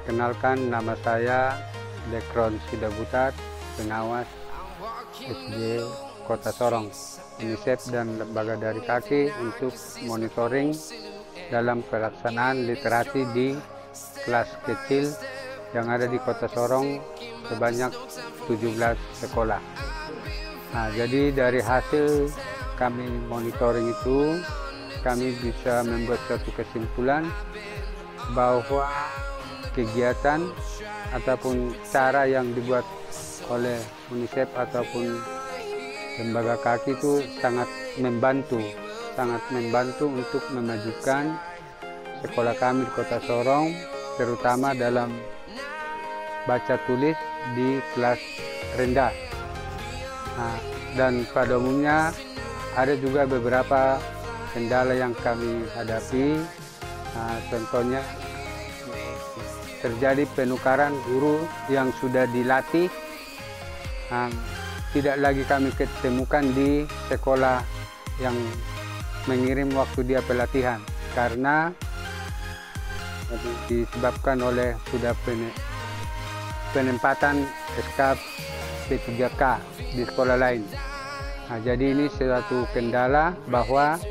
Perkenalkan, nama saya Dekron Sidabutat, pengawas SD Kota Sorong, UNICEF dan lembaga dari kaki untuk monitoring dalam pelaksanaan literasi di kelas kecil yang ada di Kota Sorong sebanyak 17 sekolah. Nah, jadi dari hasil kami monitoring itu, kami bisa membuat suatu kesimpulan bahwa kegiatan ataupun cara yang dibuat oleh UNICEF ataupun lembaga kaki itu sangat membantu untuk memajukan sekolah kami di Kota Sorong, terutama dalam baca tulis di kelas rendah. Nah, dan pada umumnya ada juga beberapa kendala yang kami hadapi. Nah, contohnya terjadi penukaran guru yang sudah dilatih, tidak lagi kami ketemukan di sekolah yang mengirim waktu dia pelatihan, karena disebabkan oleh sudah penempatan SK P3K di sekolah lain. Nah, jadi ini suatu kendala bahwa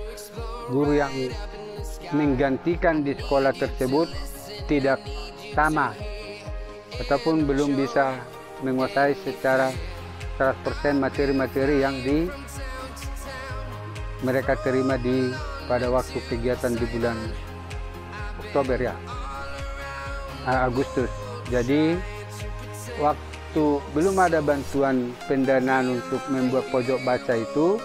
guru yang menggantikan di sekolah tersebut tidak sama ataupun belum bisa menguasai secara 100% materi-materi yang mereka terima pada waktu kegiatan di bulan Oktober ya, Agustus. Jadi waktu belum ada bantuan pendanaan untuk membuat pojok baca itu,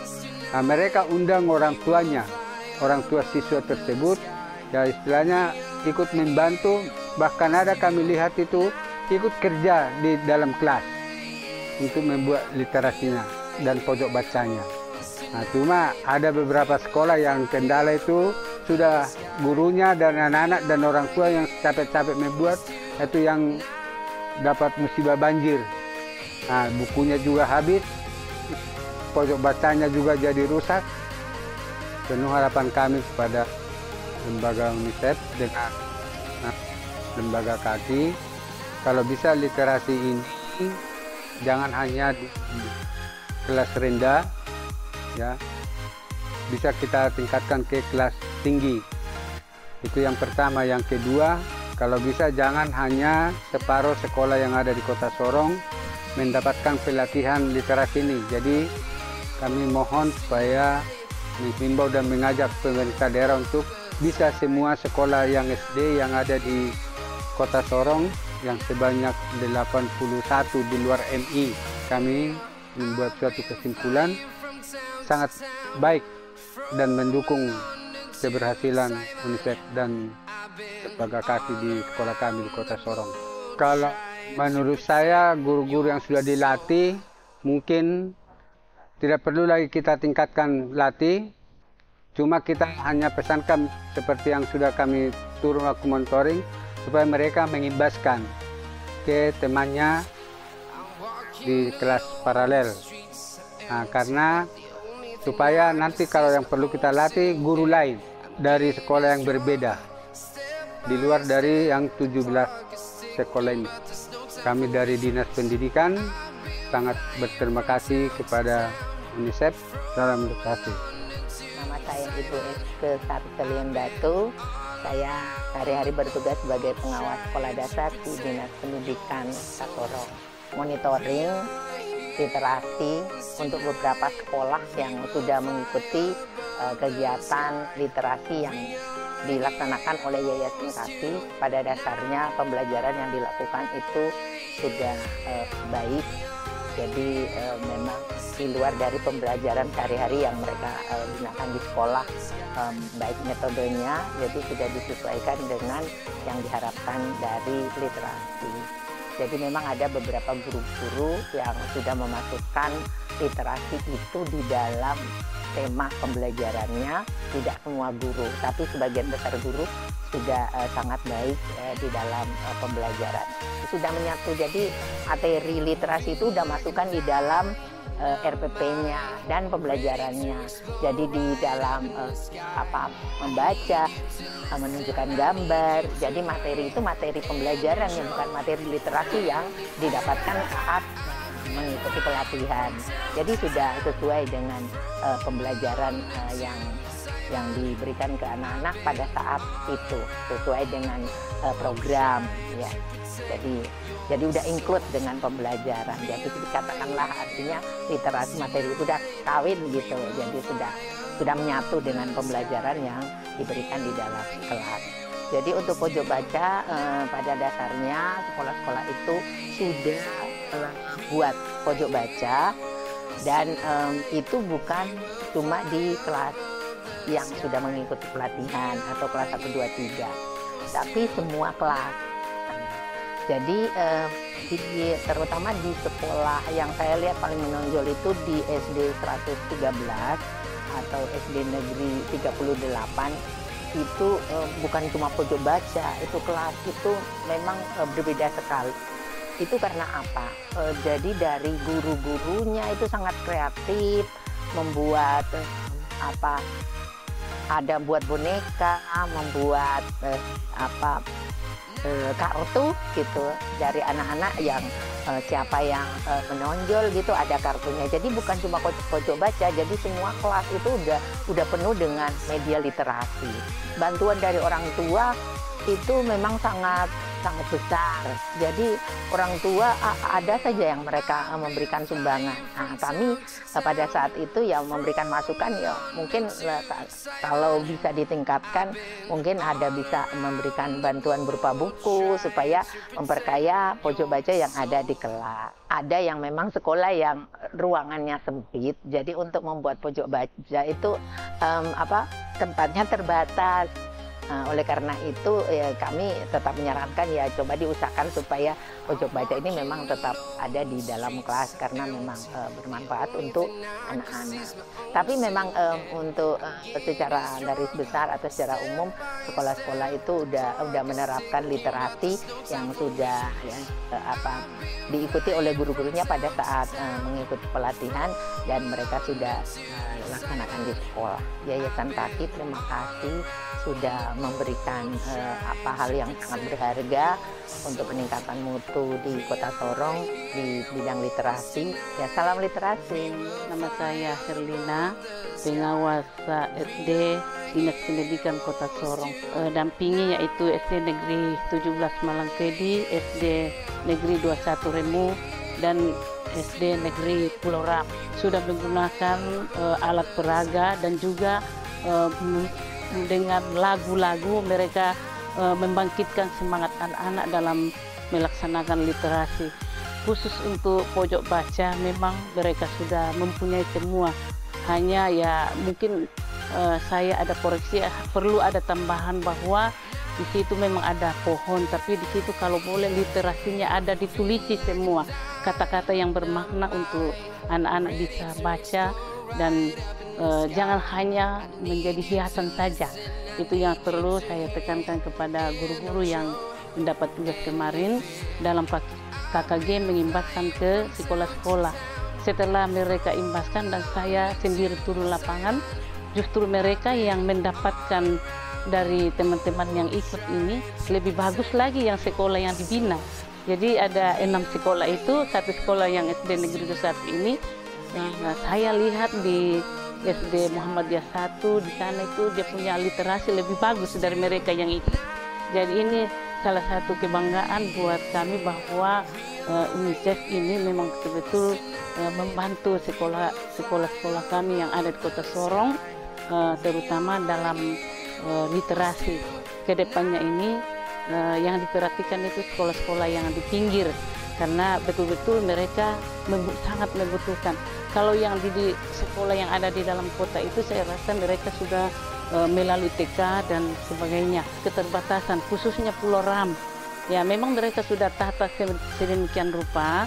mereka undang orang tuanya, orang tua siswa tersebut, ya istilahnya ikut membantu. Bahkan ada kami lihat itu ikut kerja di dalam kelas untuk membuat literasinya dan pojok bacanya. Nah, cuma ada beberapa sekolah yang kendala itu sudah gurunya dan anak-anak dan orang tua yang capek-capek membuat, itu yang dapat musibah banjir. Nah, bukunya juga habis, pojok bacanya juga jadi rusak. Penuh harapan kami kepada lembaga UNICEF dengan lembaga kaki, kalau bisa literasi ini jangan hanya di kelas rendah, ya, bisa kita tingkatkan ke kelas tinggi. Itu yang pertama. Yang kedua, kalau bisa jangan hanya separuh sekolah yang ada di Kota Sorong mendapatkan pelatihan literasi ini. Jadi kami mohon supaya menghimbau dan mengajak pemerintah daerah untuk bisa semua sekolah yang SD yang ada di Kota Sorong yang sebanyak 81 di luar MI, kami membuat suatu kesimpulan sangat baik dan mendukung keberhasilan UNICEF dan lembaga kaki di sekolah kami di Kota Sorong. Kalau menurut saya, guru-guru yang sudah dilatih mungkin tidak perlu lagi kita tingkatkan latih, cuma kita hanya pesankan seperti yang sudah kami turun waktu monitoring, supaya mereka mengimbaskan ke temannya di kelas paralel. Nah, karena supaya nanti kalau yang perlu kita latih guru lain dari sekolah yang berbeda di luar dari yang 17 sekolah ini. Kami dari Dinas Pendidikan sangat berterima kasih kepada UNICEF dalam literasi. Nama saya Ibu Eske Sartelian Datu. Saya sehari-hari bertugas sebagai pengawas sekolah dasar di Dinas Pendidikan Kota Sorong. Monitoring literasi untuk beberapa sekolah yang sudah mengikuti kegiatan literasi yang dilaksanakan oleh Yayasan Kaki. Pada dasarnya pembelajaran yang dilakukan itu sudah baik. Jadi memang di luar dari pembelajaran sehari-hari yang mereka gunakan di sekolah, baik metodenya, jadi sudah disesuaikan dengan yang diharapkan dari literasi. Jadi memang ada beberapa guru-guru yang sudah memasukkan literasi itu di dalam tema pembelajarannya. Tidak semua guru, tapi sebagian besar guru sudah sangat baik di dalam pembelajaran. Sudah menyatu, jadi materi literasi itu sudah masukkan di dalam RPP-nya dan pembelajarannya. Jadi di dalam membaca, menunjukkan gambar. Jadi materi itu materi pembelajaran ya, bukan materi literasi yang didapatkan saat mengikuti pelatihan. Jadi sudah sesuai dengan pembelajaran yang diberikan ke anak-anak pada saat itu, sesuai dengan program ya. Jadi udah include dengan pembelajaran. Jadi dikatakanlah artinya literasi materi itu udah kawin gitu. Jadi sudah menyatu dengan pembelajaran yang diberikan di dalam kelas. Jadi untuk pojok baca pada dasarnya sekolah-sekolah itu sudah buat pojok baca, dan itu bukan cuma di kelas yang sudah mengikuti pelatihan atau kelas 1, 2, 3, tapi semua kelas. Jadi terutama di sekolah yang saya lihat paling menonjol itu di SD 113 atau SD Negeri 38, itu bukan cuma pojok baca, itu kelas itu memang berbeda sekali. Itu karena apa? Jadi dari guru-gurunya itu sangat kreatif, membuat ada buat boneka, membuat kartu gitu dari anak-anak yang siapa yang menonjol gitu ada kartunya. Jadi bukan cuma pojok baca, jadi semua kelas itu udah penuh dengan media literasi. Bantuan dari orang tua itu memang sangat besar. Jadi orang tua ada saja yang mereka memberikan sumbangan. Nah, kami pada saat itu ya memberikan masukan, ya mungkin kalau bisa ditingkatkan, mungkin ada bisa memberikan bantuan berupa buku supaya memperkaya pojok baca yang ada di kelas. Ada yang memang sekolah yang ruangannya sempit, jadi untuk membuat pojok baca itu tempatnya terbatas. Oleh karena itu ya, kami tetap menyarankan ya coba diusahakan supaya pojok baca ini memang tetap ada di dalam kelas, karena memang bermanfaat untuk anak-anak. Tapi memang untuk secara garis besar atau secara umum sekolah-sekolah itu udah menerapkan literasi yang sudah diikuti oleh guru-gurunya pada saat mengikuti pelatihan, dan mereka sudah laksanakan di sekolah. Yayasan Kaki terima kasih sudah memberikan hal yang sangat berharga untuk peningkatan mutu di Kota Sorong di bidang literasi. Ya, salam literasi. Nama saya Herlina, pengawas SD Dinas Pendidikan Kota Sorong. Dampingi yaitu SD Negeri 17 Malangkedi, SD Negeri 21 Remu, dan SD Negeri Pulau Ram. Sudah menggunakan alat peraga, dan juga dengan lagu-lagu mereka membangkitkan semangat anak-anak dalam melaksanakan literasi. Khusus untuk pojok baca memang mereka sudah mempunyai semua. Hanya ya mungkin saya ada koreksi, perlu ada tambahan bahwa di situ memang ada pohon, tapi di situ kalau boleh literasinya ada ditulisi semua kata-kata yang bermakna untuk anak-anak bisa baca, dan jangan hanya menjadi hiasan saja. Itu yang perlu saya tekankan kepada guru-guru yang mendapat tugas kemarin dalam KKG mengimbaskan ke sekolah-sekolah. Setelah mereka imbaskan dan saya sendiri turun lapangan, justru mereka yang mendapatkan dari teman-teman yang ikut ini lebih bagus lagi yang sekolah yang dibina. Jadi ada 6 sekolah itu, satu sekolah yang SD Negeri 21 ini. Nah, saya lihat di SD Muhammadiyah 1 di sana itu dia punya literasi lebih bagus dari mereka yang ikut. Jadi ini salah satu kebanggaan buat kami bahwa UNICEF ini memang betul-betul membantu sekolah-sekolah kami yang ada di Kota Sorong, terutama dalam literasi. Kedepannya ini yang diperhatikan itu sekolah-sekolah yang di pinggir, karena betul-betul mereka sangat membutuhkan. Kalau yang di sekolah yang ada di dalam kota itu saya rasa mereka sudah melalui TK dan sebagainya, keterbatasan khususnya Pulau Ram. Ya memang mereka sudah tata sedemikian rupa,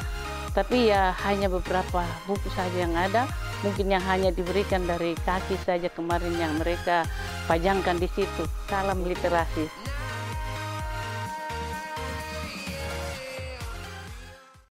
tapi ya hanya beberapa buku saja yang ada, mungkin yang hanya diberikan dari Kaki saja kemarin yang mereka pajangkan di situ. Salam literasi.